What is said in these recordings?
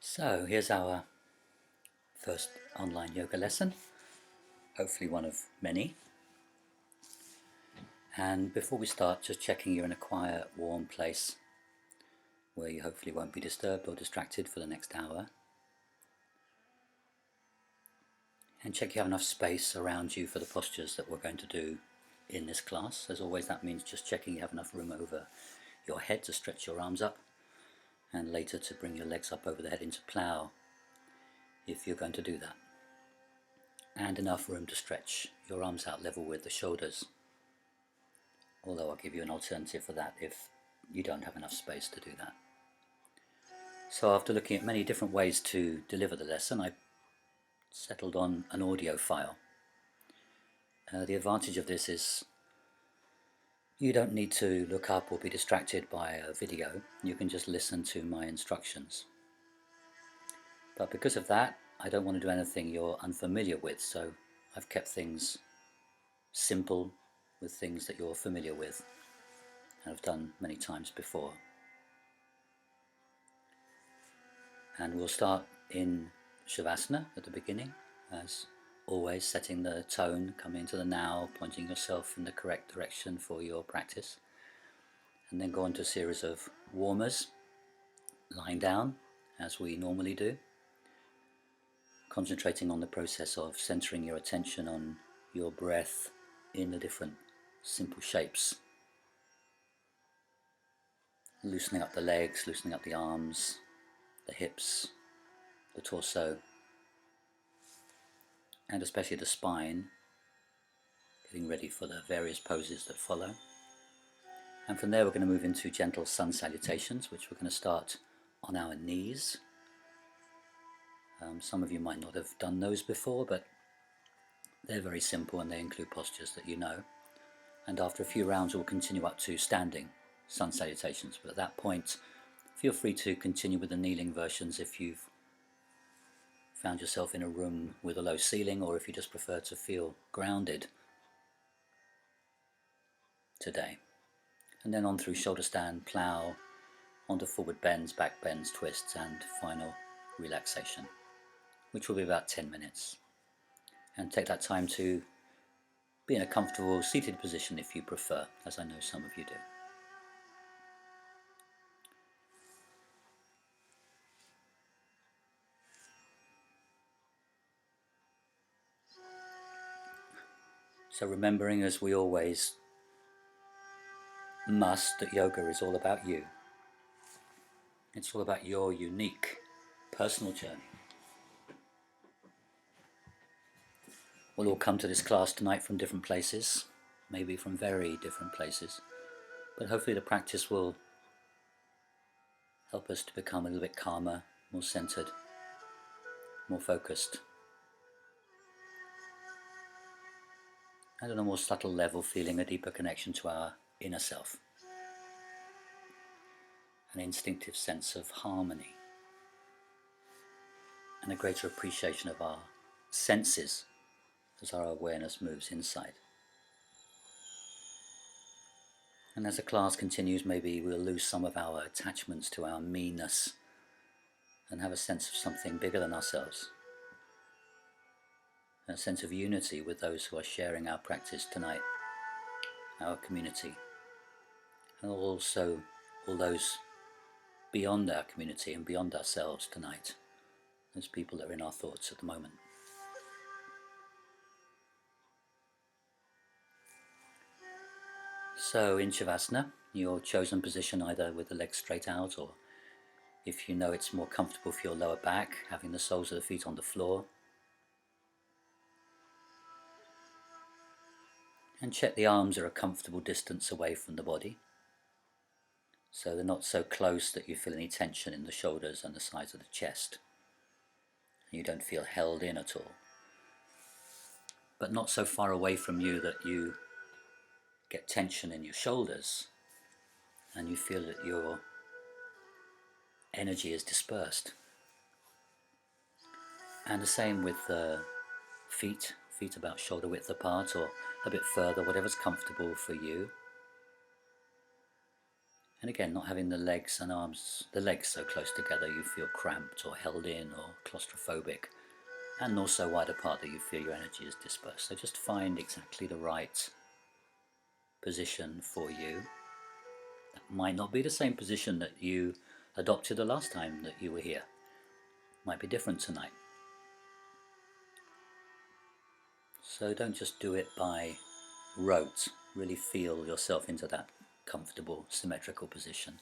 So here's our first online yoga lesson, hopefully one of many. And before we start, just checking you're in a quiet, warm place where you hopefully won't be disturbed or distracted for the next hour. And check you have enough space around you for the postures that we're going to do in this class. As always, that means just checking you have enough room over your head to stretch your arms up, and later to bring your legs up over the head into plow if you're going to do that. And enough room to stretch your arms out level with the shoulders, although I'll give you an alternative for that if you don't have enough space to do that. So after looking at many different ways to deliver the lesson, I settled on an audio file. The advantage of this is you don't need to look up or be distracted by a video. You can just listen to my instructions. But because of that, I don't want to do anything you're unfamiliar with, so I've kept things simple with things that you're familiar with and have done many times before. And we'll start in Shavasana at the beginning, as always, setting the tone, coming into the now, pointing yourself in the correct direction for your practice. And then go on to a series of warmers, lying down as we normally do, concentrating on the process of centering your attention on your breath in the different simple shapes. Loosening up the legs, loosening up the arms, the hips, the torso, and especially the spine, getting ready for the various poses that follow. And from there we're going to move into gentle sun salutations, which we're going to start on our knees. Some of you might not have done those before, but they're very simple and they include postures that you know. And after a few rounds we'll continue up to standing sun salutations, but at that point feel free to continue with the kneeling versions if you've found yourself in a room with a low ceiling, or if you just prefer to feel grounded today. And then on through shoulder stand, plow, onto forward bends, back bends, twists, and final relaxation, which will be about 10 minutes. And take that time to be in a comfortable seated position if you prefer, as I know some of you do. So remembering, as we always must, that yoga is all about you. It's all about your unique personal journey. We'll all come to this class tonight from different places, maybe from very different places, but hopefully the practice will help us to become a little bit calmer, more centered, more focused, and on a more subtle level feeling a deeper connection to our inner self, an instinctive sense of harmony, and a greater appreciation of our senses as our awareness moves inside. And as the class continues, maybe we'll lose some of our attachments to our me-ness and have a sense of something bigger than ourselves, a sense of unity with those who are sharing our practice tonight, our community, and also all those beyond our community and beyond ourselves tonight, those people that are in our thoughts at the moment. So in Shavasana, your chosen position, either with the legs straight out, or if you know it's more comfortable for your lower back, having the soles of the feet on the floor. And check the arms are a comfortable distance away from the body, so they're not so close that you feel any tension in the shoulders and the sides of the chest. You don't feel held in at all, but not so far away from you that you get tension in your shoulders and you feel that your energy is dispersed. And the same with the feet about shoulder width apart or a bit further, whatever's comfortable for you. And again, not having the legs and arms, the legs so close together you feel cramped or held in or claustrophobic, and also wide apart that you feel your energy is dispersed. So just find exactly the right position for you. That might not be the same position that you adopted the last time that you were here. Might be different tonight. So don't just do it by rote. Really feel yourself into that comfortable, symmetrical position.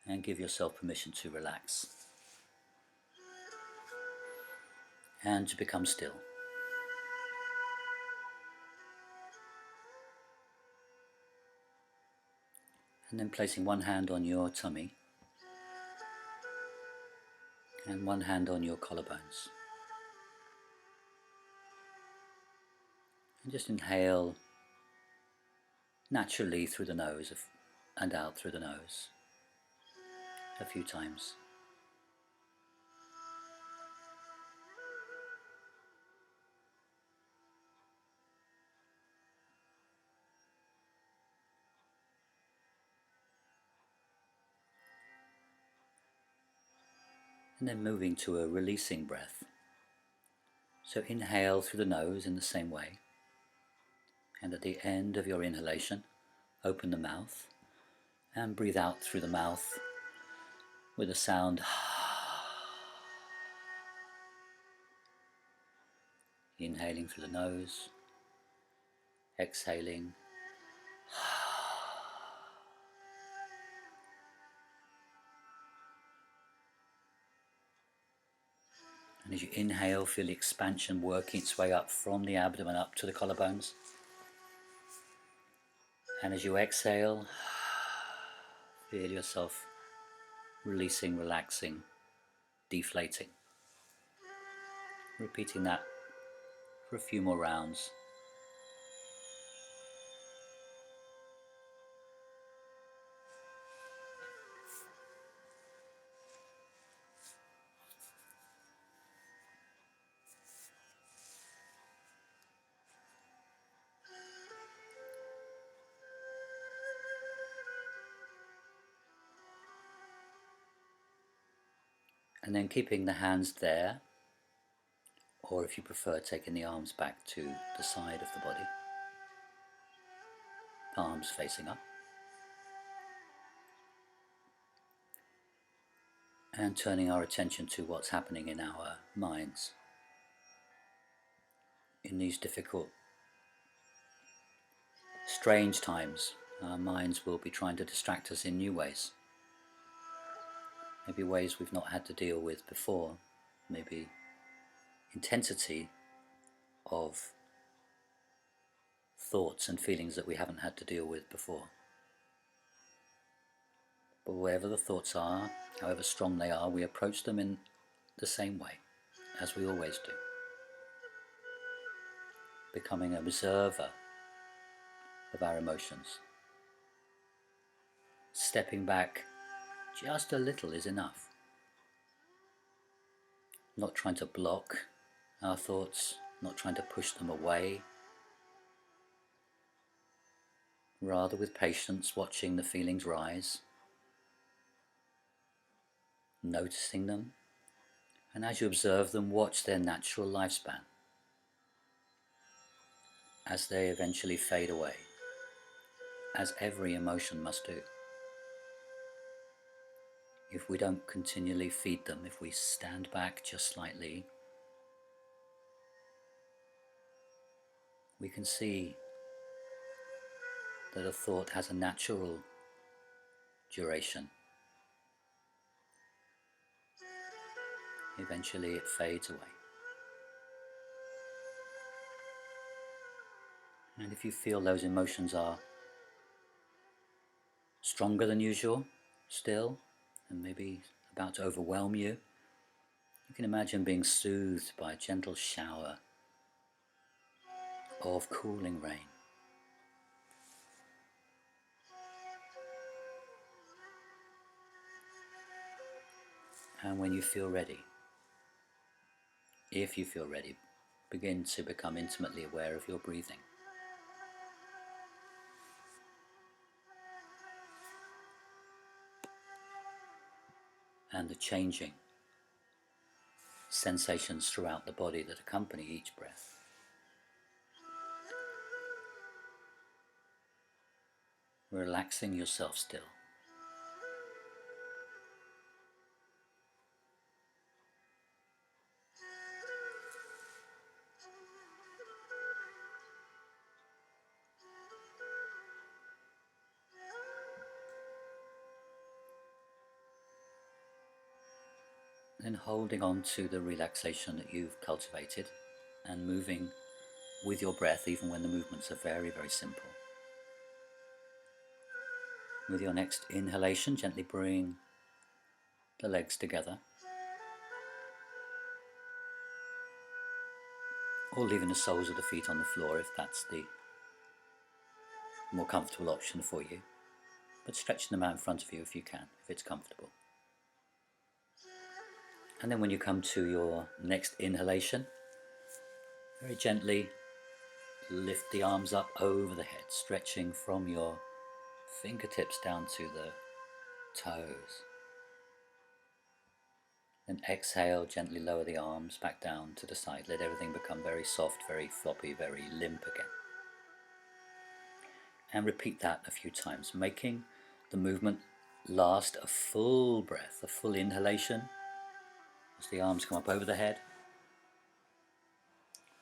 And give yourself permission to relax. And to become still. And then placing one hand on your tummy and one hand on your collarbones. And just inhale naturally through the nose and out through the nose a few times. And then moving to a releasing breath. So inhale through the nose in the same way. And at the end of your inhalation, open the mouth and breathe out through the mouth with a sound. Inhaling through the nose, exhaling. And as you inhale, feel the expansion working its way up from the abdomen up to the collarbones. And as you exhale, feel yourself releasing, relaxing, deflating. Repeating that for a few more rounds. And then keeping the hands there, or if you prefer, taking the arms back to the side of the body, palms facing up, and turning our attention to what's happening in our minds. In these difficult, strange times, our minds will be trying to distract us in new ways. Maybe ways we've not had to deal with before, maybe intensity of thoughts and feelings that we haven't had to deal with before. But wherever the thoughts are, however strong they are, we approach them in the same way, as we always do. Becoming an observer of our emotions. Stepping back just a little is enough. Not trying to block our thoughts, not trying to push them away. Rather with patience, watching the feelings rise, noticing them, and as you observe them, watch their natural lifespan as they eventually fade away, as every emotion must do. If we don't continually feed them, if we stand back just slightly, we can see that a thought has a natural duration. Eventually it fades away. And if you feel those emotions are stronger than usual still, and maybe about to overwhelm you, you can imagine being soothed by a gentle shower of cooling rain. And when you feel ready, if you feel ready, begin to become intimately aware of your breathing. and the changing sensations throughout the body that accompany each breath. Relaxing yourself still. Then holding on to the relaxation that you've cultivated and moving with your breath even when the movements are very, very simple. With your next inhalation, gently bring the legs together, or leaving the soles of the feet on the floor if that's the more comfortable option for you, but stretching them out in front of you if you can, if it's comfortable. And then when you come to your next inhalation, very gently lift the arms up over the head, stretching from your fingertips down to the toes. Then exhale, gently lower the arms back down to the side. Let everything become very soft, very floppy, very limp again. And repeat that a few times, making the movement last a full breath, a full inhalation as the arms come up over the head.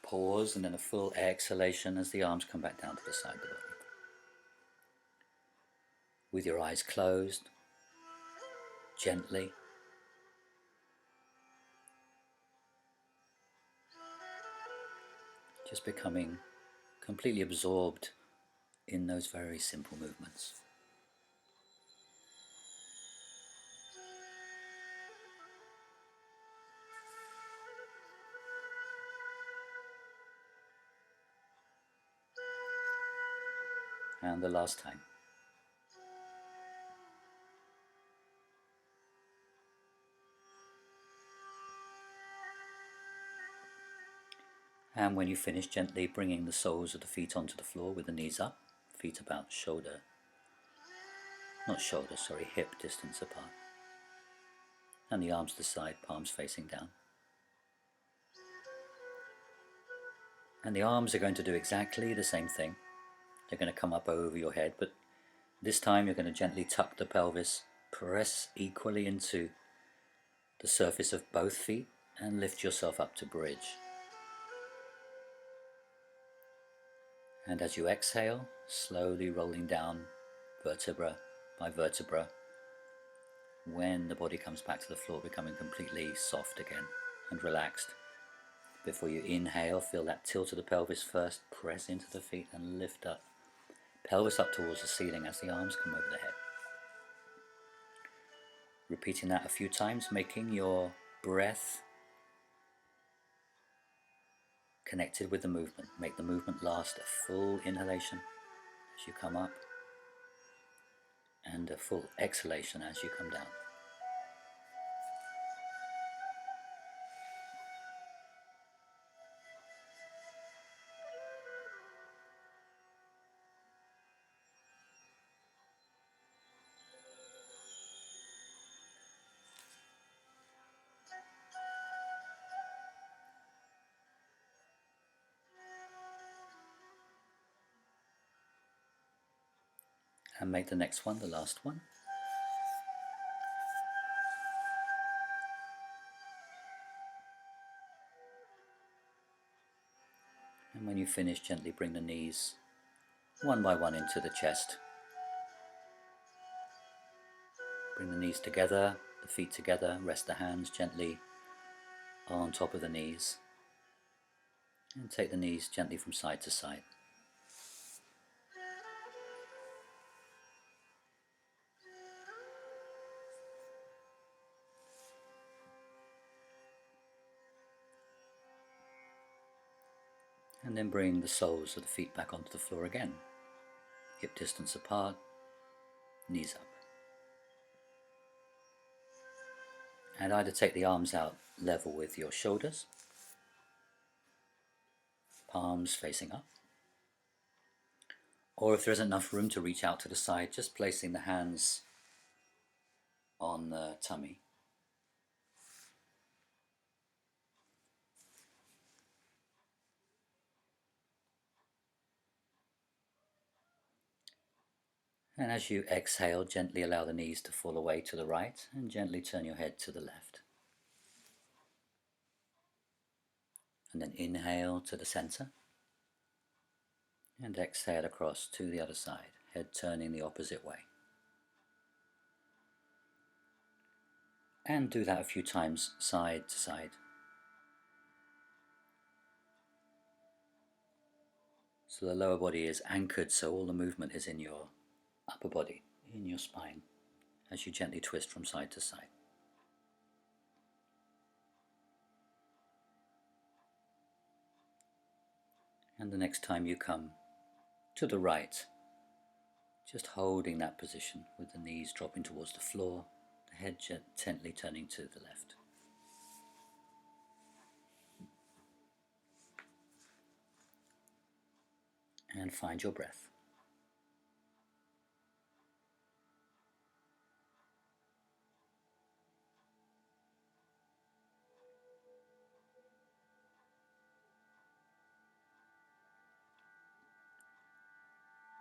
Pause, and then a full exhalation as the arms come back down to the side of the body. With your eyes closed, gently, just becoming completely absorbed in those very simple movements. And the last time. And when you finish, gently bringing the soles of the feet onto the floor with the knees up, feet about hip distance apart. And the arms to the side, palms facing down. And the arms are going to do exactly the same thing. They're going to come up over your head, but this time you're going to gently tuck the pelvis, press equally into the surface of both feet, and lift yourself up to bridge. And as you exhale, slowly rolling down vertebra by vertebra, when the body comes back to the floor, becoming completely soft again and relaxed. Before you inhale, feel that tilt of the pelvis first, press into the feet and lift up. Pelvis up towards the ceiling as the arms come over the head. Repeating that a few times, making your breath connected with the movement. Make the movement last a full inhalation as you come up and a full exhalation as you come down. And make the next one the last one. And when you finish, gently bring the knees one by one into the chest. Bring the knees together, the feet together, rest the hands gently on top of the knees. And take the knees gently from side to side. And then bring the soles of the feet back onto the floor again. Hip distance apart, knees up. And either take the arms out level with your shoulders, palms facing up. Or if there isn't enough room to reach out to the side, just placing the hands on the tummy And as you exhale, gently allow the knees to fall away to the right and gently turn your head to the left. And then inhale to the center and exhale across to the other side, head turning the opposite way. And do that a few times, side to side. So the lower body is anchored, so all the movement is in your upper body, in your spine, as you gently twist from side to side. And the next time you come to the right, just holding that position with the knees dropping towards the floor, the head gently turning to the left. And find your breath.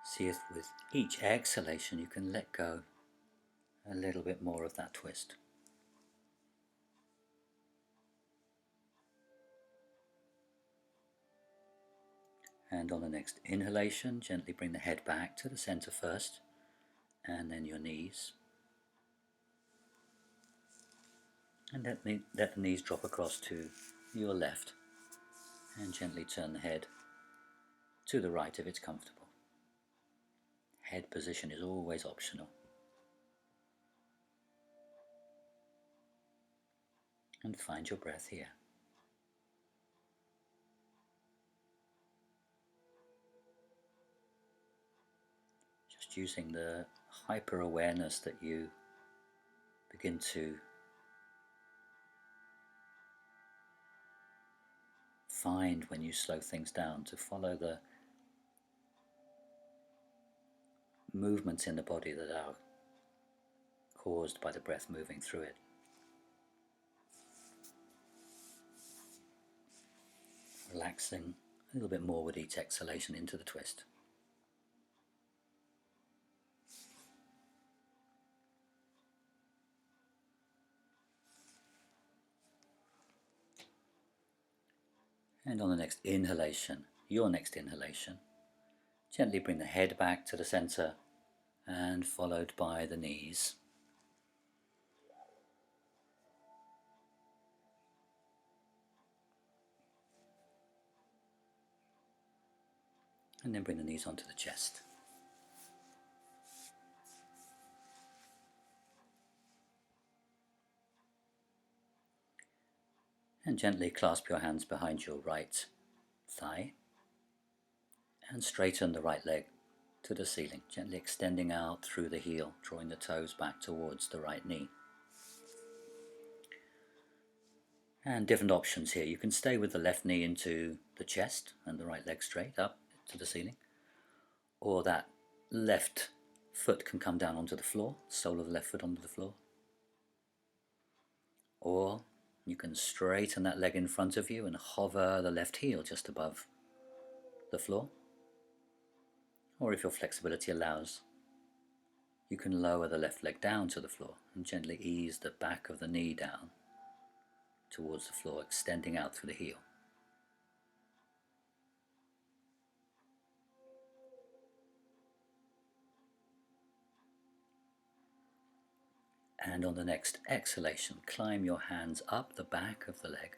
See if with each exhalation you can let go a little bit more of that twist. And on the next inhalation, gently bring the head back to the center first, and then your knees. And let the knees drop across to your left, and gently turn the head to the right if it's comfortable. Head position is always optional. And find your breath here. Just using the hyper awareness that you begin to find when you slow things down, to follow the movements in the body that are caused by the breath moving through it. Relaxing a little bit more with each exhalation into the twist. And on the next inhalation, your next inhalation, gently bring the head back to the center and followed by the knees. And then bring the knees onto the chest. And gently clasp your hands behind your right thigh and straighten the right leg to the ceiling, gently extending out through the heel, drawing the toes back towards the right knee. And different options here. You can stay with the left knee into the chest and the right leg straight up to the ceiling, or that left foot can come down onto the floor, sole of the left foot onto the floor, or you can straighten that leg in front of you and hover the left heel just above the floor. Or if your flexibility allows, you can lower the left leg down to the floor and gently ease the back of the knee down towards the floor, extending out through the heel. And on the next exhalation, climb your hands up the back of the leg.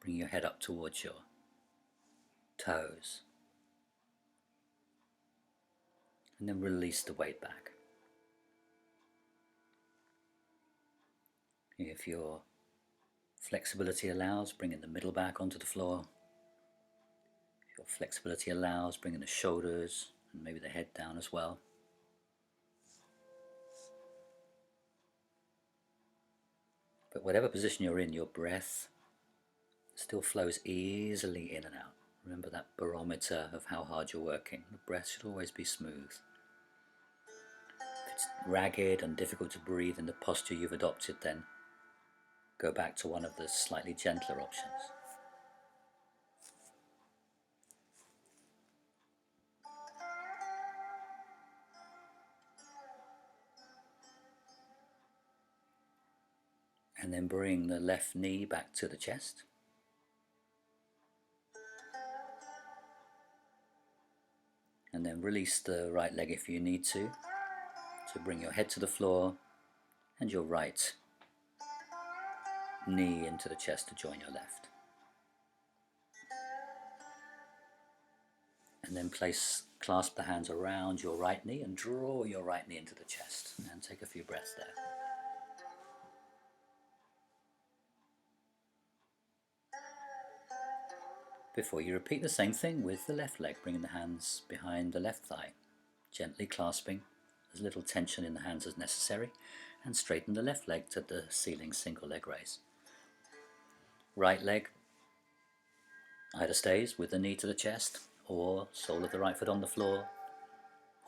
Bring your head up towards your toes. And then release the weight back. If your flexibility allows, bring in the middle back onto the floor. If your flexibility allows, bring in the shoulders and maybe the head down as well. But whatever position you're in, your breath still flows easily in and out. Remember that barometer of how hard you're working. The breath should always be smooth. If it's ragged and difficult to breathe in the posture you've adopted, then go back to one of the slightly gentler options. And then bring the left knee back to the chest. And then release the right leg if you need to bring your head to the floor and your right knee into the chest to join your left. And then clasp the hands around your right knee and draw your right knee into the chest, and take a few breaths there. Before you repeat the same thing with the left leg, bringing the hands behind the left thigh, gently clasping, as little tension in the hands as necessary, and straighten the left leg to the ceiling single leg raise. Right leg either stays with the knee to the chest, or sole of the right foot on the floor,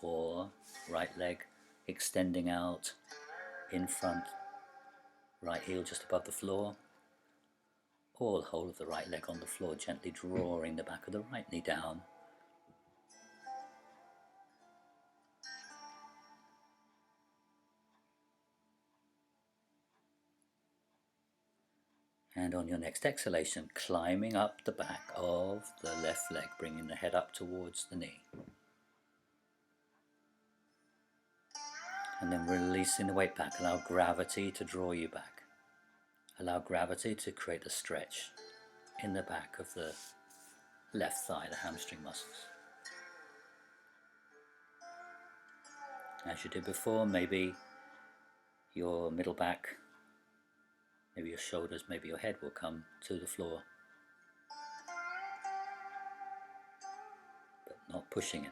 or right leg extending out in front, right heel just above the floor, or the whole of the right leg on the floor, gently drawing the back of the right knee down. And on your next exhalation, climbing up the back of the left leg, bringing the head up towards the knee. And then releasing the weight back. Allow gravity to draw you back. Allow gravity to create a stretch in the back of the left thigh, the hamstring muscles. As you did before, maybe your middle back, maybe your shoulders, maybe your head will come to the floor, but not pushing it.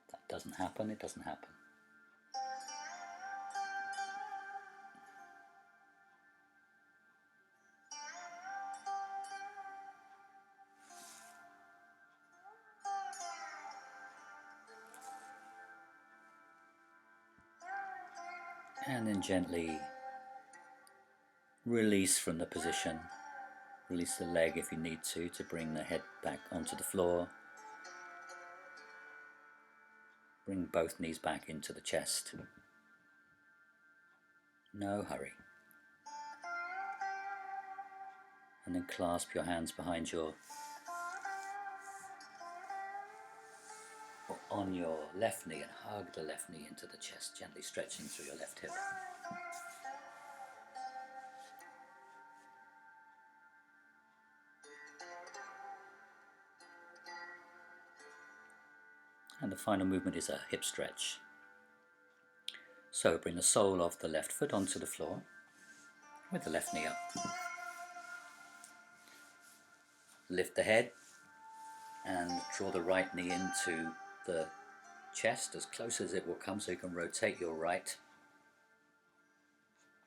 If that doesn't happen, it doesn't happen. And then gently release from the position. Release the leg if you need to bring the head back onto the floor. Bring both knees back into the chest. No hurry. And then clasp your hands behind on your left knee and hug the left knee into the chest, gently stretching through your left hip. And the final movement is a hip stretch. So bring the sole of the left foot onto the floor with the left knee up. Lift the head and draw the right knee into the chest as close as it will come, so you can rotate your right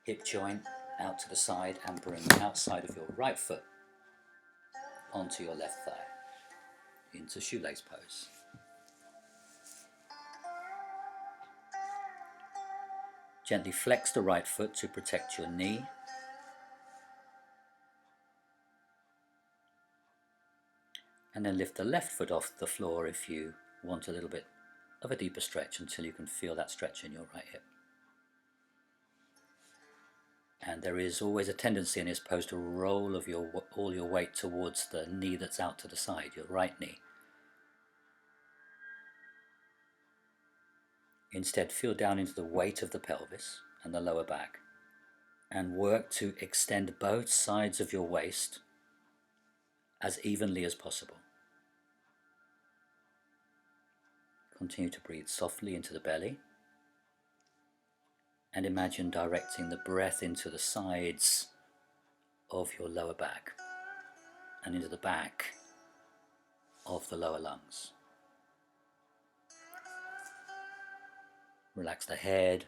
hip joint out to the side and bring the outside of your right foot onto your left thigh into shoelace pose. Gently flex the right foot to protect your knee. And then lift the left foot off the floor if you want a little bit of a deeper stretch, until you can feel that stretch in your right hip. And there is always a tendency in this pose to roll all your weight towards the knee that's out to the side, your right knee. Instead, feel down into the weight of the pelvis and the lower back, and work to extend both sides of your waist as evenly as possible. Continue to breathe softly into the belly, and imagine directing the breath into the sides of your lower back and into the back of the lower lungs. Relax the head,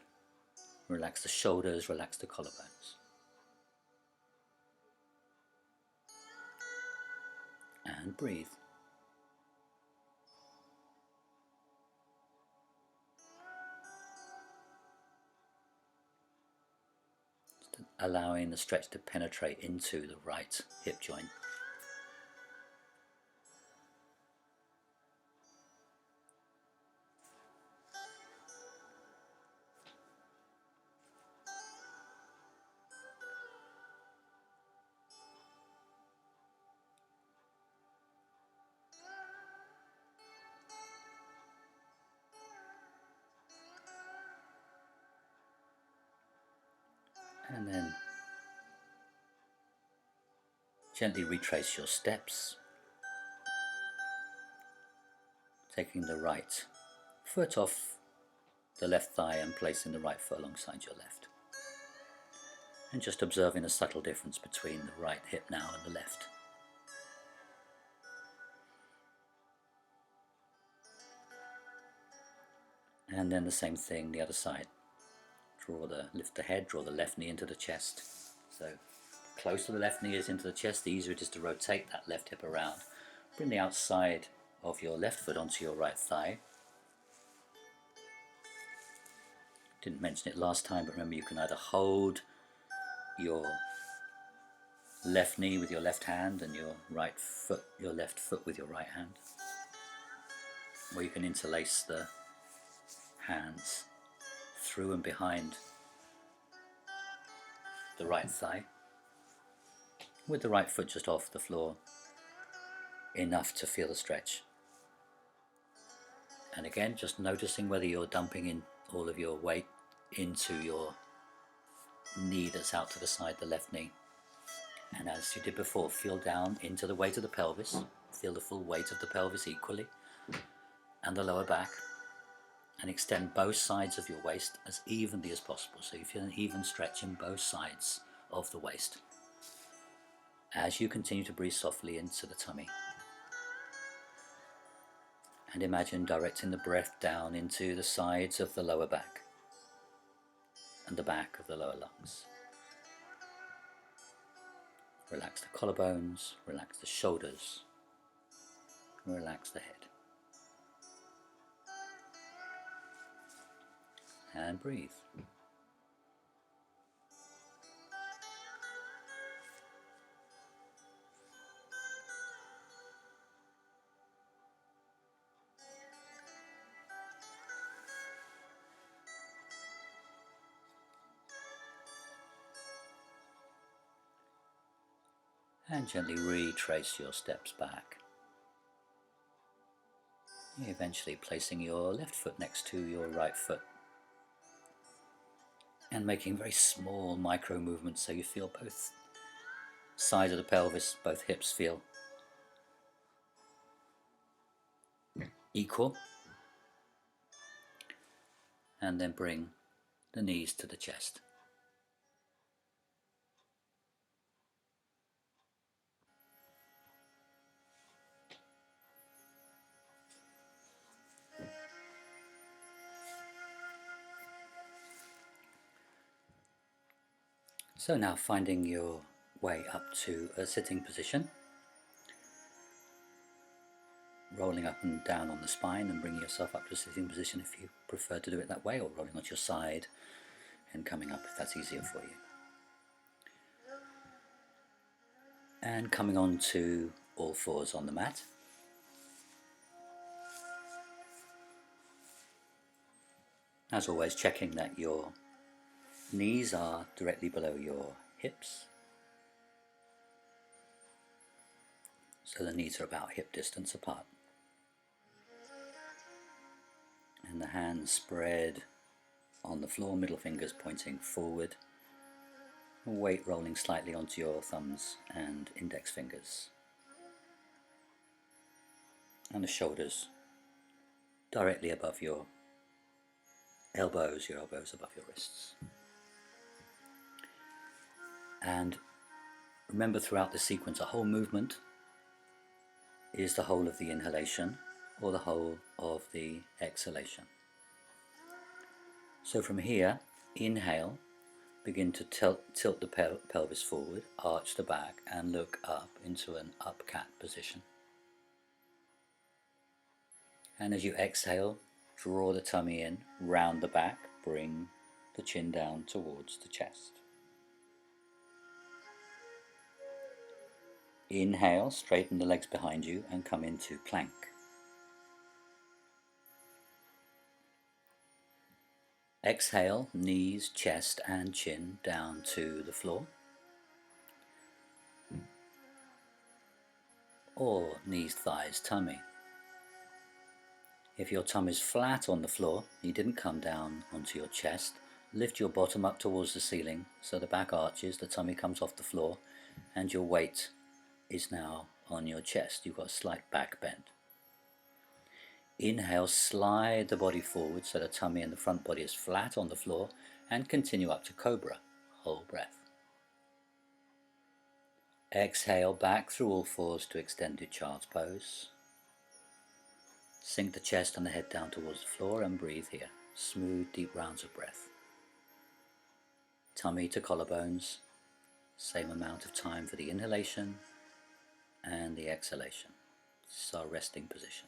relax the shoulders, relax the collarbones. And breathe. Allowing the stretch to penetrate into the right hip joint. Gently retrace your steps, taking the right foot off the left thigh and placing the right foot alongside your left. And just observing the subtle difference between the right hip now and the left. And then the same thing the other side. Lift the head, draw the left knee into the chest. So closer the left knee is into the chest, the easier it is to rotate that left hip around. Bring the outside of your left foot onto your right thigh. Didn't mention it last time, but remember you can either hold your left knee with your left hand and your left foot with your right hand, or you can interlace the hands through and behind the right thigh with the right foot just off the floor, enough to feel the stretch. And again, just noticing whether you're dumping in all of your weight into your knee that's out to the side, the left knee. And as you did before, feel down into the weight of the pelvis, feel the full weight of the pelvis equally, and the lower back, and extend both sides of your waist as evenly as possible, so you feel an even stretch in both sides of the waist as you continue to breathe softly into the tummy. And imagine directing the breath down into the sides of the lower back and the back of the lower lungs. Relax the collarbones, relax the shoulders, relax the head. And breathe. And gently retrace your steps back. Eventually placing your left foot next to your right foot. And making very small micro movements so you feel both sides of the pelvis, both hips feel equal. And then bring the knees to the chest. So now finding your way up to a sitting position, rolling up and down on the spine and bringing yourself up to a sitting position if you prefer to do it that way, or rolling onto your side and coming up if that's easier for you. And coming on to all fours on the mat. As always, checking that your knees are directly below your hips. So the knees are about hip distance apart. And the hands spread on the floor, middle fingers pointing forward. Weight rolling slightly onto your thumbs and index fingers. And the shoulders directly above your elbows above your wrists. And remember, throughout the sequence, a whole movement is the whole of the inhalation or the whole of the exhalation. So from here, inhale, begin to tilt the pelvis forward, arch the back and look up into an up cat position. And as you exhale, draw the tummy in, round the back, bring the chin down towards the chest. Inhale, straighten the legs behind you and come into plank. Exhale, knees, chest and chin down to the floor. Or knees, thighs, tummy. If your tummy is flat on the floor, you didn't come down onto your chest, lift your bottom up towards the ceiling so the back arches, the tummy comes off the floor and your weight is now on your chest. You've got a slight back bend. Inhale, slide the body forward so the tummy and the front body is flat on the floor, and continue up to Cobra. Hold breath. Exhale back through all fours to extended child's pose. Sink the chest and the head down towards the floor and breathe here. Smooth, deep rounds of breath. Tummy to collarbones. Same amount of time for the inhalation and the exhalation. This is our resting position.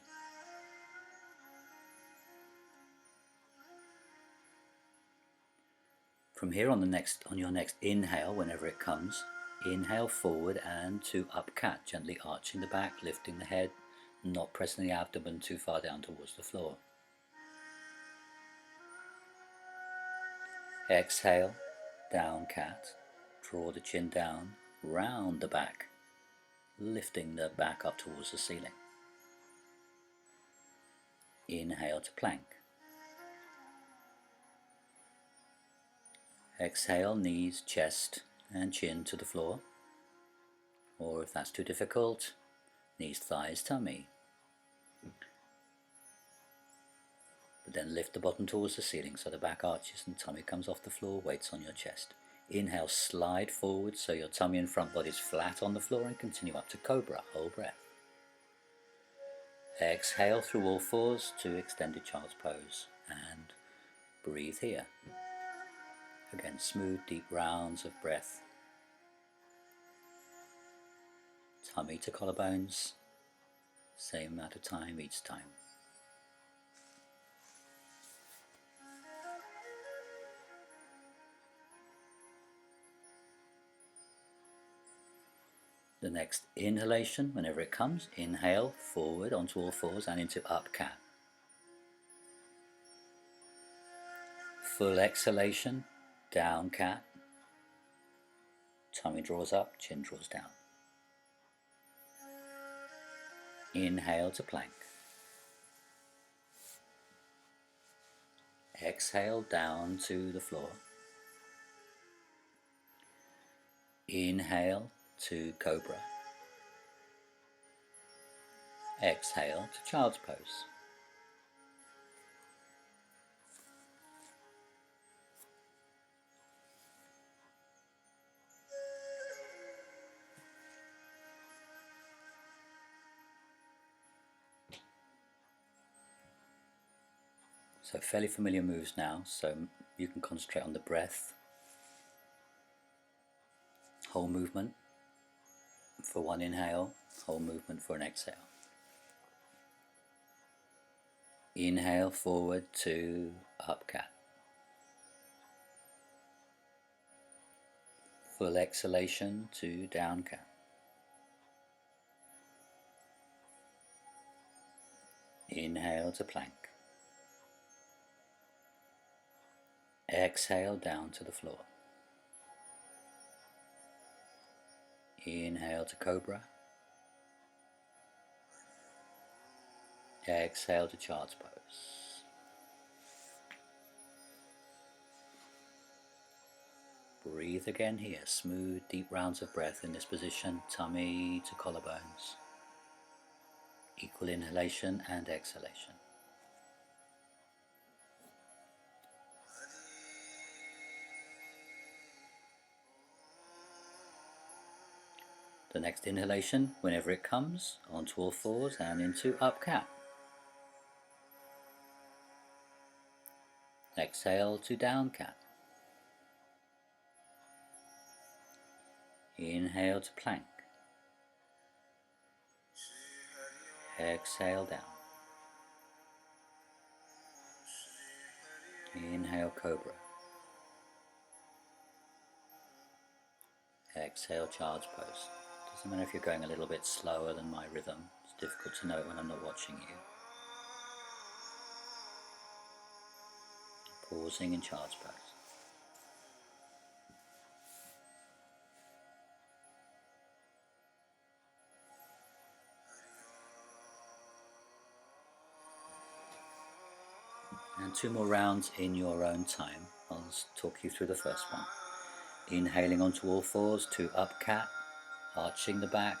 From here on your next inhale, whenever it comes, inhale forward and to up cat, gently arching the back, lifting the head, not pressing the abdomen too far down towards the floor. Exhale, down cat, draw the chin down, round the back, lifting the back up towards the ceiling. Inhale to plank. Exhale, knees, chest and chin to the floor, or if that's too difficult, knees, thighs, tummy. But then lift the bottom towards the ceiling so the back arches and tummy comes off the floor, weights on your chest. Inhale, slide forward so your tummy and front body is flat on the floor, and continue up to Cobra. Hold breath. Exhale through all fours to extended child's pose and breathe here. Again, smooth, deep rounds of breath. Tummy to collarbones, same amount of time each time. The next inhalation, whenever it comes, inhale forward onto all fours and into up cat. Full exhalation, down cat. Tummy draws up, chin draws down. Inhale to plank. Exhale down to the floor. Inhale to Cobra. Exhale to child's pose. So fairly familiar moves now, so you can concentrate on the breath. Whole movement for one inhale, whole movement for an exhale. Inhale forward to up cat. Full exhalation to down cat. Inhale to plank. Exhale down to the floor. Inhale to Cobra. Exhale to child's pose. Breathe again here, smooth, deep rounds of breath in this position, tummy to collarbones. Equal inhalation and exhalation. The next inhalation, whenever it comes, onto all fours and into up cat. Exhale to down cat. Inhale to plank. Exhale down. Inhale Cobra. Exhale child's pose. Doesn't matter if you're going a little bit slower than my rhythm. It's difficult to know it when I'm not watching you. Pausing in child's pose. And 2 more rounds in your own time. I'll talk you through the first one. Inhaling onto all fours to up cat, arching the back,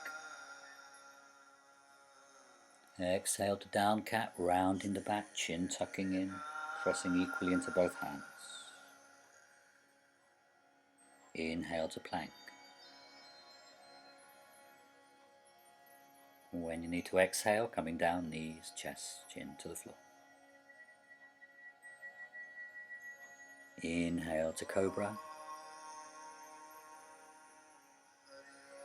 Exhale to down cat, rounding the back, chin tucking in, pressing equally into both hands. Inhale to plank. When you need to exhale, coming down, knees, chest, chin to the floor. Inhale to cobra.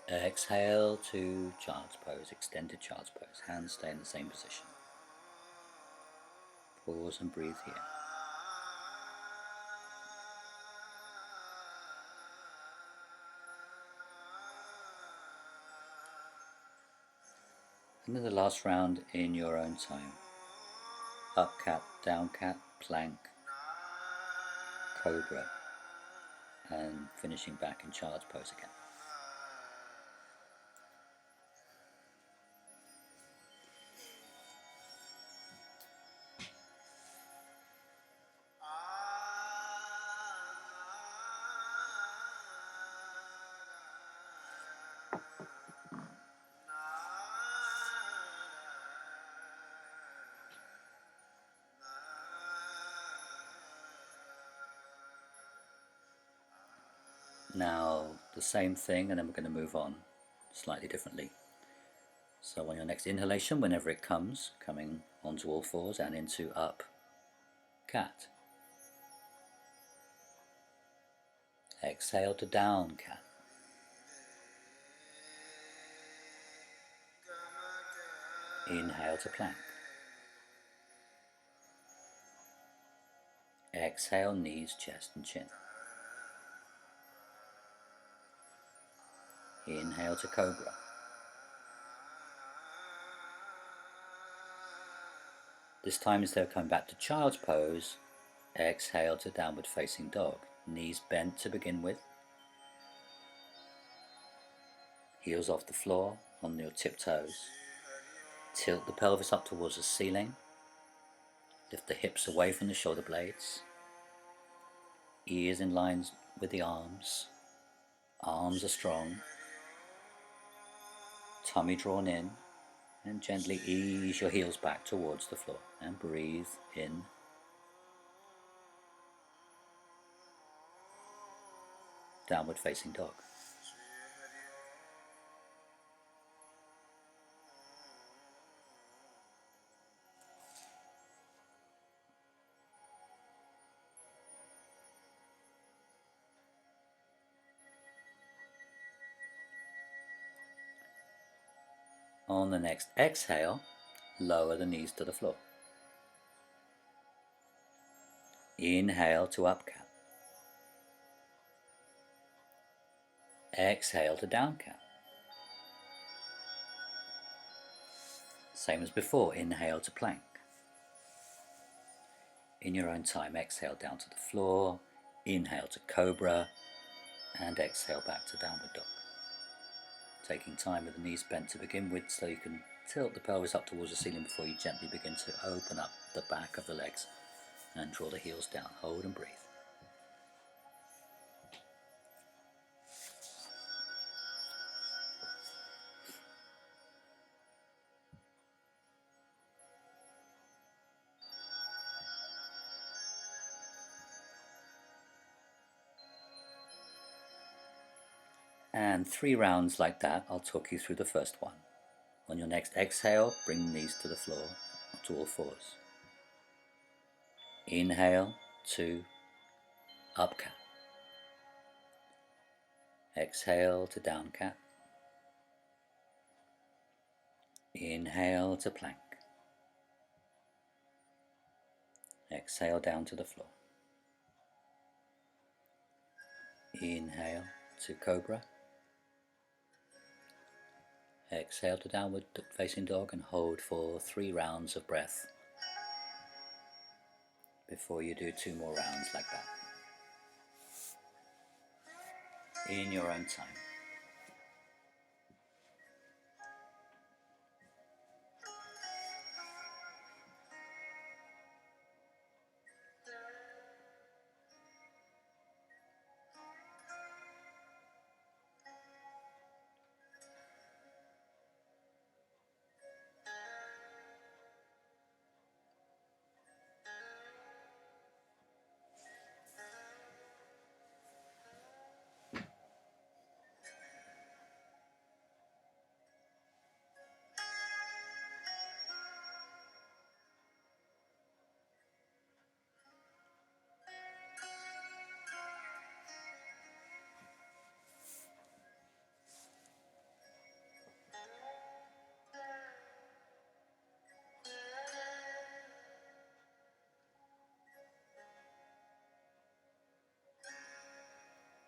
Exhale to child's pose, extended child's pose. Hands stay in the same position. Pause and breathe here. And then the last round in your own time. Up cat, down cat, plank, cobra, and finishing back in child's pose again. Now the same thing, and then we're going to move on slightly differently. So on your next inhalation, whenever it comes, coming onto all fours and into up cat. Exhale to down cat. Inhale to plank. Exhale, knees, chest and chin. Inhale to cobra. This time, instead of coming back to child's pose, exhale to downward facing dog. Knees bent to begin with. Heels off the floor on your tiptoes. Tilt the pelvis up towards the ceiling. Lift the hips away from the shoulder blades. Ears in line with the arms. Arms are strong. Tummy drawn in. And gently ease your heels back towards the floor. And breathe in. Downward facing dog. On the next exhale, lower the knees to the floor. Inhale to up cat. Exhale to down cat. Same as before, inhale to plank. In your own time, exhale down to the floor, inhale to cobra, and exhale back to downward dog. Taking time with the knees bent to begin with, so you can tilt the pelvis up towards the ceiling before you gently begin to open up the back of the legs and draw the heels down. Hold and breathe. And 3 rounds like that. I'll talk you through the first one. On your next exhale, bring the knees to the floor, to all fours. Inhale to up cat. Exhale to down cat. Inhale to plank. Exhale down to the floor. Inhale to cobra. Exhale to downward facing dog and hold for 3 rounds of breath before you do 2 more rounds like that. In your own time.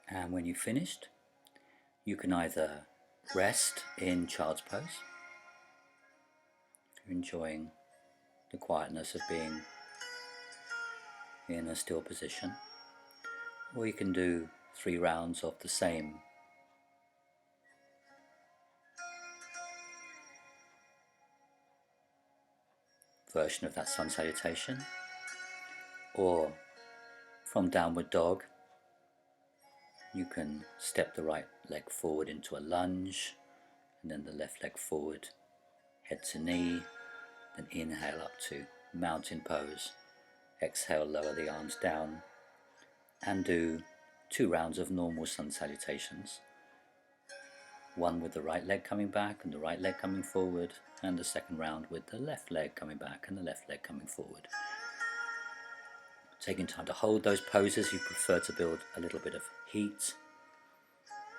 And when you've finished, you can either rest in child's pose, if you're enjoying the quietness of being in a still position, or you can do 3 rounds of the same version of that sun salutation, or from downward dog you can step the right leg forward into a lunge, and then the left leg forward, head to knee, then inhale up to mountain pose, exhale, lower the arms down, and do 2 rounds of normal sun salutations, one with the right leg coming back and the right leg coming forward, and the second round with the left leg coming back and the left leg coming forward. Taking time to hold those poses. You prefer to build a little bit of heat,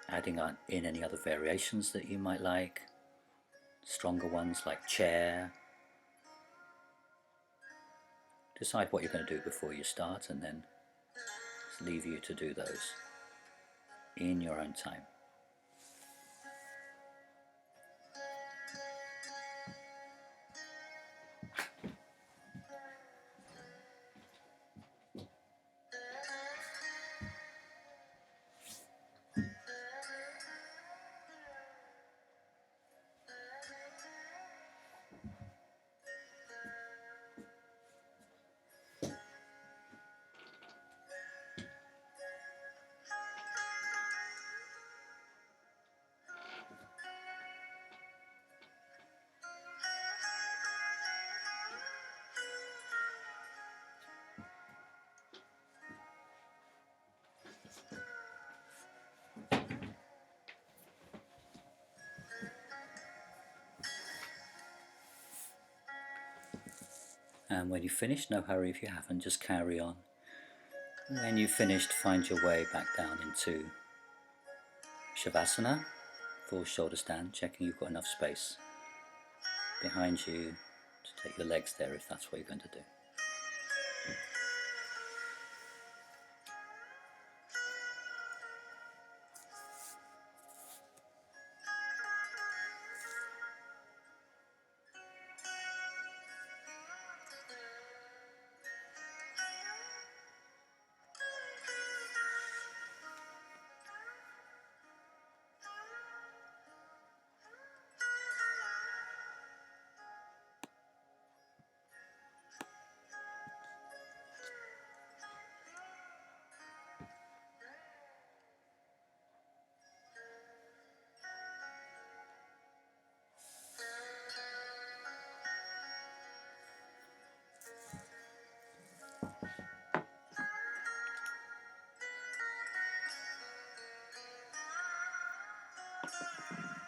adding in any other variations that you might like, stronger ones like chair. Decide what you're going to do before you start, and then just leave you to do those in your own time. And when you finish, no hurry if you haven't, just carry on. And when you've finished, find your way back down into Shavasana, full shoulder stand, checking you've got enough space behind you to take your legs there if that's what you're going to do.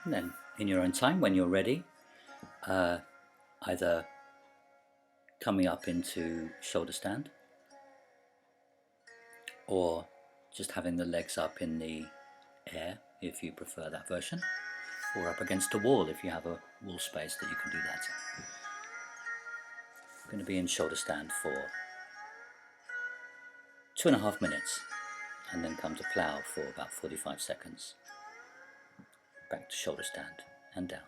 And then, in your own time, when you're ready, either coming up into shoulder stand, or just having the legs up in the air if you prefer that version, or up against a wall if you have a wall space that you can do that in. I'm going to be in shoulder stand for 2.5 minutes, and then come to plow for about 45 seconds. Back to shoulder stand and down.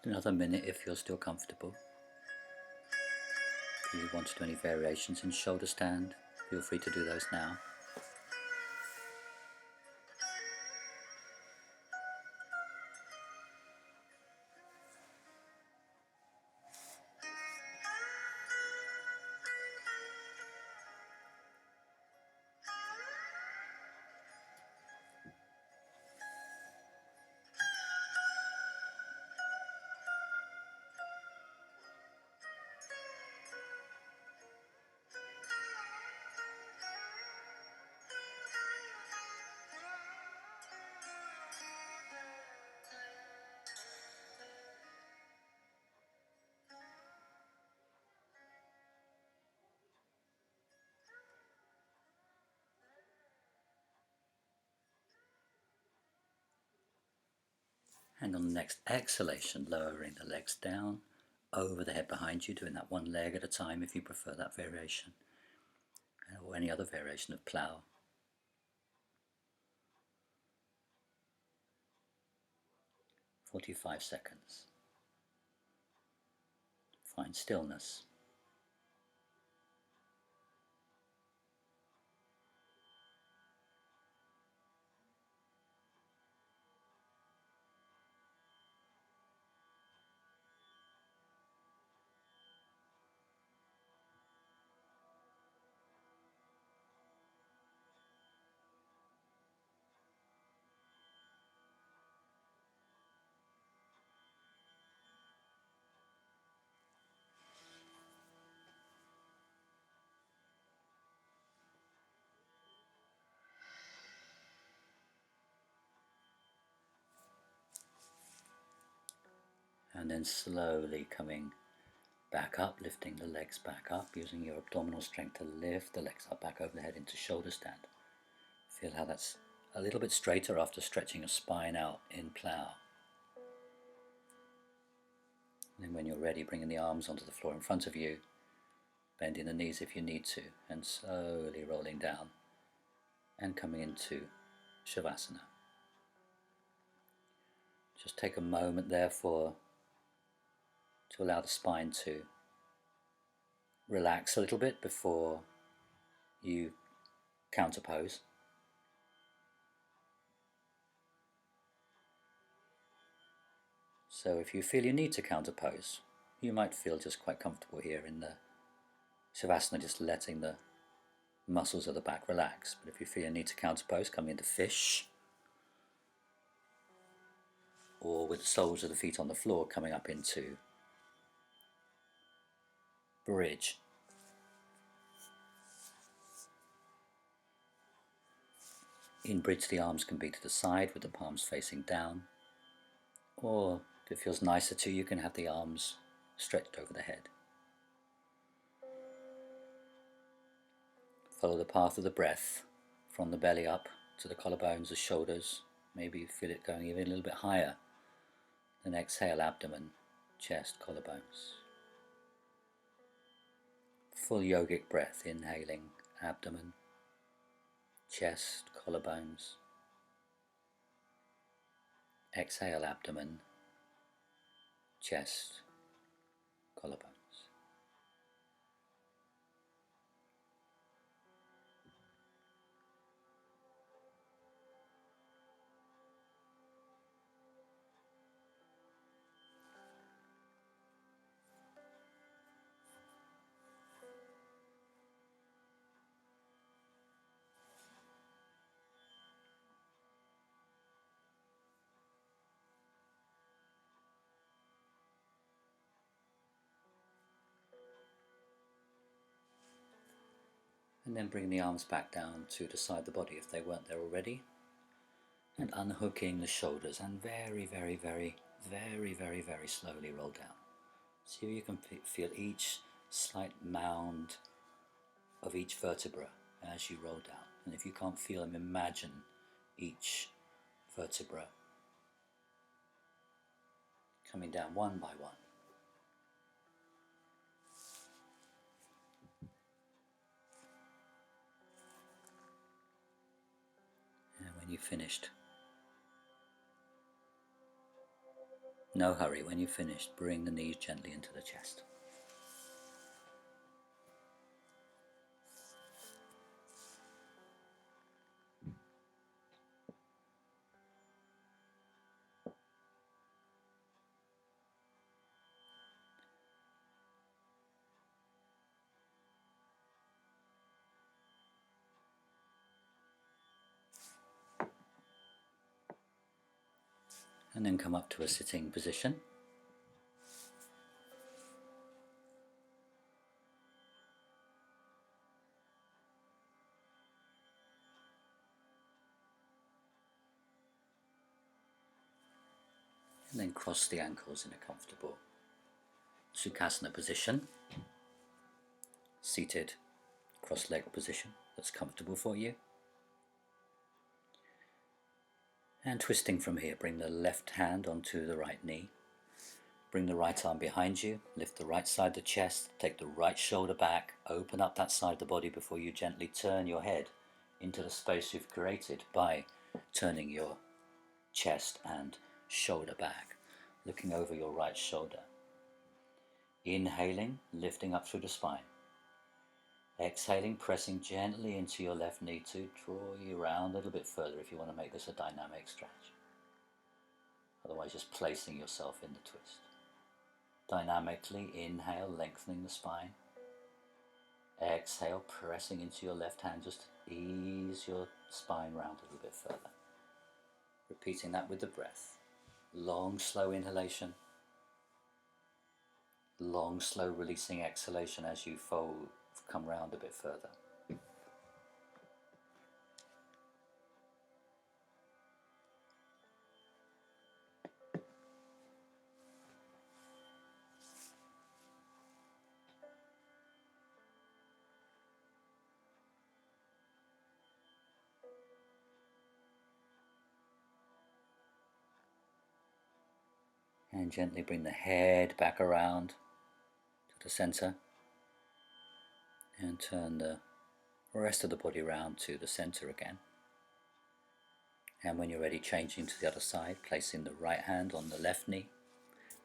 Another minute if you're still comfortable. If you want to do any variations in shoulder stand, feel free to do those now. And on the next exhalation, lowering the legs down over the head behind you, doing that one leg at a time if you prefer that variation, or any other variation of plow. 45 seconds. Find stillness. And then slowly coming back up, lifting the legs back up, using your abdominal strength to lift the legs up back over the head into shoulder stand. Feel how that's a little bit straighter after stretching your spine out in plow. And then when you're ready, bringing the arms onto the floor in front of you, bending the knees if you need to, and slowly rolling down and coming into Shavasana. Just take a moment therefore to allow the spine to relax a little bit before you counterpose. So if you feel you need to counterpose, you might feel just quite comfortable here in the Shavasana, just letting the muscles of the back relax. But if you feel you need to counterpose, coming into fish, or with the soles of the feet on the floor, coming up into bridge. In bridge, the arms can be to the side with the palms facing down, or if it feels nicer to you, you can have the arms stretched over the head. Follow the path of the breath from the belly up to the collarbones, the shoulders. Maybe you feel it going even a little bit higher. Then exhale, abdomen, chest, collarbones. Full yogic breath, inhaling, abdomen, chest, collarbones. Exhale, abdomen, chest, collarbones. And then bring the arms back down to the side of the body if they weren't there already. And unhooking the shoulders and very, very, very, very, very, very slowly roll down. See if you can feel each slight mound of each vertebra as you roll down. And if you can't feel them, imagine each vertebra coming down one by one. And when you've finished, no hurry, when you've finished, bring the knees gently into the chest. And then come up to a sitting position. And then cross the ankles in a comfortable Sukhasana position. Seated cross-legged position that's comfortable for you. And twisting from here, bring the left hand onto the right knee. Bring the right arm behind you, lift the right side of the chest, take the right shoulder back, open up that side of the body before you gently turn your head into the space you've created by turning your chest and shoulder back, looking over your right shoulder. Inhaling, lifting up through the spine. Exhaling, pressing gently into your left knee to draw you around a little bit further if you want to make this a dynamic stretch. Otherwise, just placing yourself in the twist. Dynamically inhale, lengthening the spine. Exhale, pressing into your left hand, just ease your spine round a little bit further. Repeating that with the breath. Long, slow inhalation. Long, slow releasing exhalation as you come round a bit further. And gently bring the head back around to the center and turn the rest of the body round to the center again. And when you're ready, changing to the other side, placing the right hand on the left knee,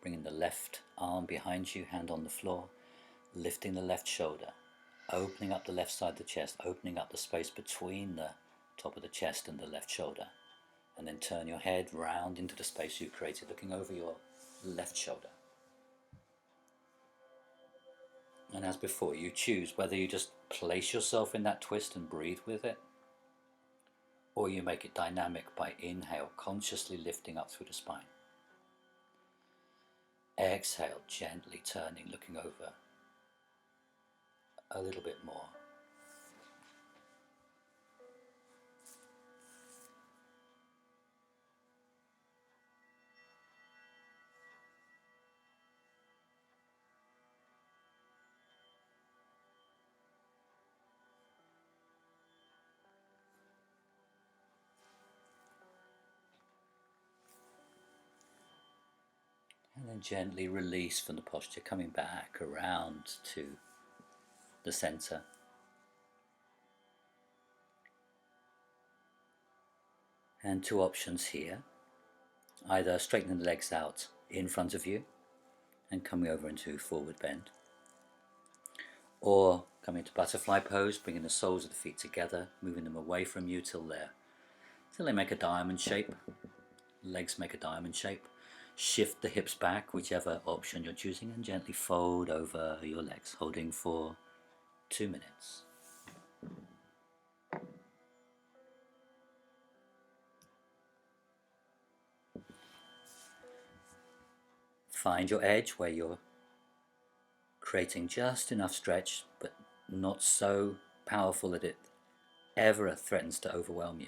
bringing the left arm behind you, hand on the floor, lifting the left shoulder, opening up the left side of the chest, opening up the space between the top of the chest and the left shoulder, and then turn your head round into the space you've created, looking over your left shoulder. And as before, you choose whether you just place yourself in that twist and breathe with it, or you make it dynamic by inhale, consciously lifting up through the spine. Exhale, gently turning, looking over a little bit more. And then gently release from the posture, coming back around to the center. And two options here. Either straightening the legs out in front of you and coming over into forward bend, or coming to butterfly pose, bringing the soles of the feet together, moving them away from you till they make a diamond shape. Legs make a diamond shape. Shift the hips back, whichever option you're choosing, and gently fold over your legs, holding for 2 minutes. Find your edge where you're creating just enough stretch, but not so powerful that it ever threatens to overwhelm you.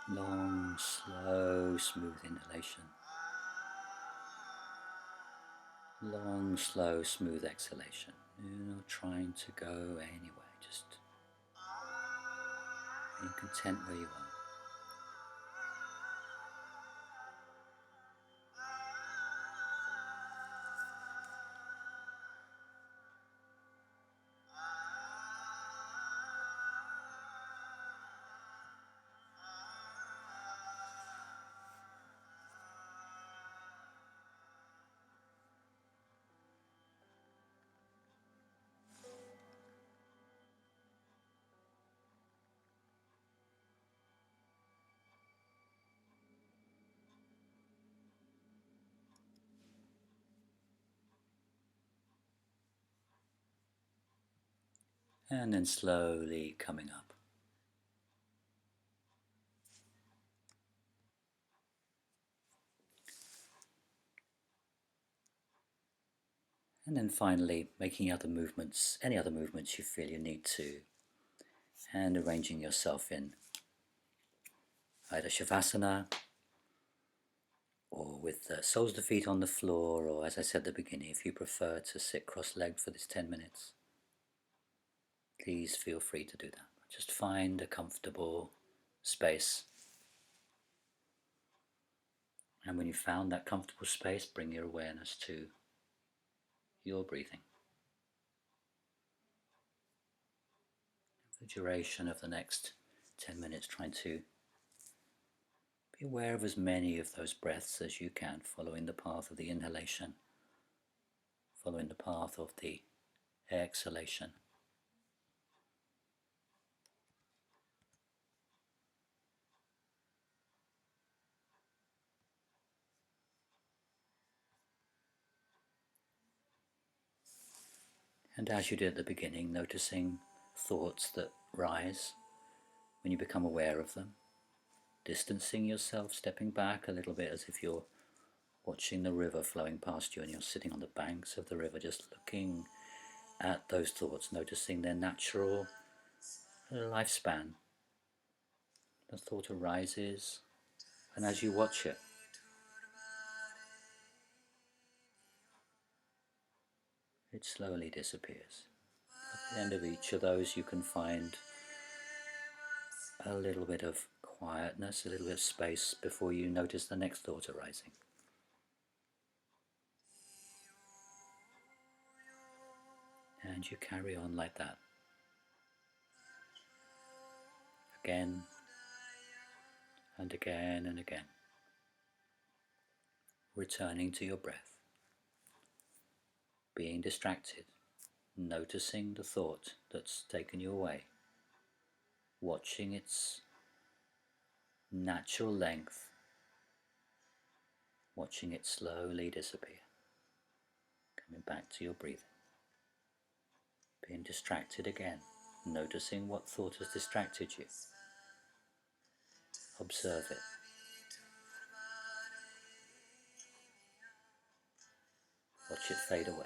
Long, slow, smooth inhalation. Long, slow, smooth exhalation. You're not trying to go anywhere, just being content where you are. and then slowly coming up. And then finally making other movements, any other movements you feel you need to, and arranging yourself in either Shavasana or with the soles of the feet on the floor, or as I said at the beginning, if you prefer to sit cross-legged for this 10 minutes, please feel free to do that. Just find a comfortable space. And when you've found that comfortable space, bring your awareness to your breathing. The duration of the next 10 minutes, trying to be aware of as many of those breaths as you can, following the path of the inhalation, following the path of the exhalation. And as you did at the beginning, noticing thoughts that rise when you become aware of them, distancing yourself, stepping back a little bit as if you're watching the river flowing past you and you're sitting on the banks of the river, just looking at those thoughts, noticing their natural lifespan. The thought arises, and as you watch it, it slowly disappears. At the end of each of those, you can find a little bit of quietness, a little bit of space before you notice the next thought arising. And you carry on like that, again and again and again, returning to your breath, being distracted, noticing the thought that's taken you away, watching its natural length, watching it slowly disappear, coming back to your breathing, being distracted again, noticing what thought has distracted you. Observe it. Watch it fade away.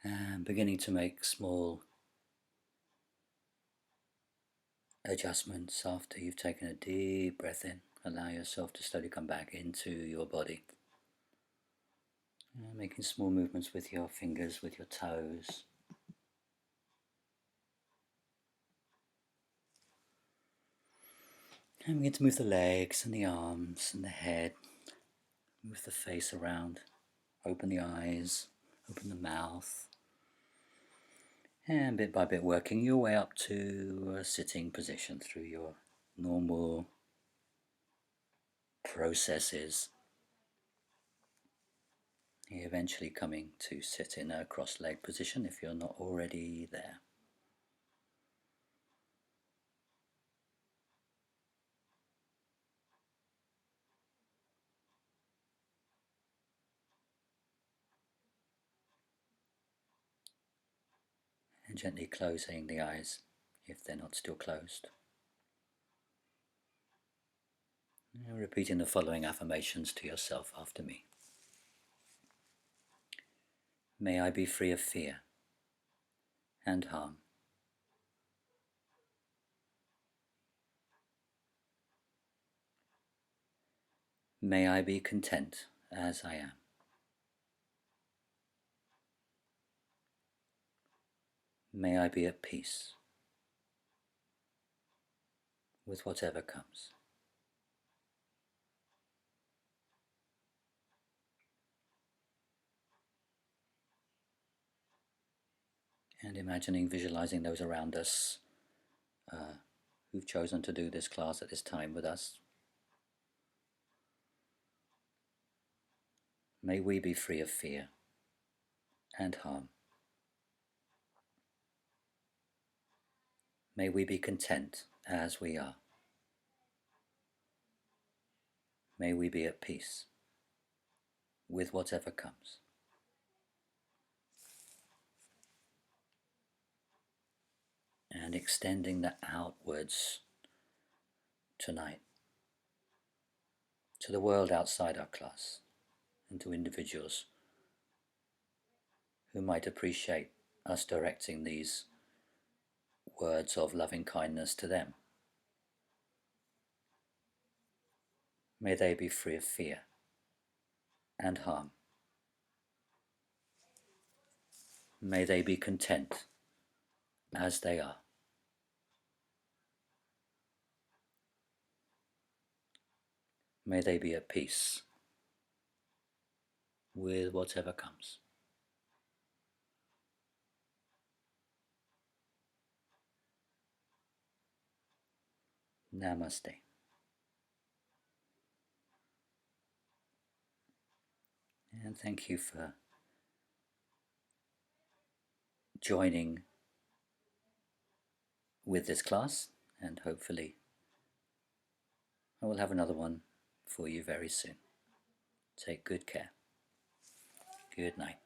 And beginning to make small adjustments after you've taken a deep breath in. Allow yourself to slowly come back into your body. Making small movements with your fingers, with your toes. And begin to move the legs and the arms and the head. Move the face around. Open the eyes, open the mouth. And bit by bit working your way up to a sitting position through your normal processes. You're eventually coming to sit in a cross-legged position if you're not already there. And gently closing the eyes if they're not still closed. And repeating the following affirmations to yourself after me. May I be free of fear and harm. May I be content as I am. May I be at peace with whatever comes. And imagining, visualizing those around us who've chosen to do this class at this time with us. May we be free of fear and harm. May we be content as we are. May we be at peace with whatever comes. And extending that outwards tonight to the world outside our class and to individuals who might appreciate us directing these words of loving kindness to them. May they be free of fear and harm. May they be content as they are. May they be at peace with whatever comes. Namaste. And thank you for joining with this class, and hopefully I will have another one for you very soon. Take good care. Good night.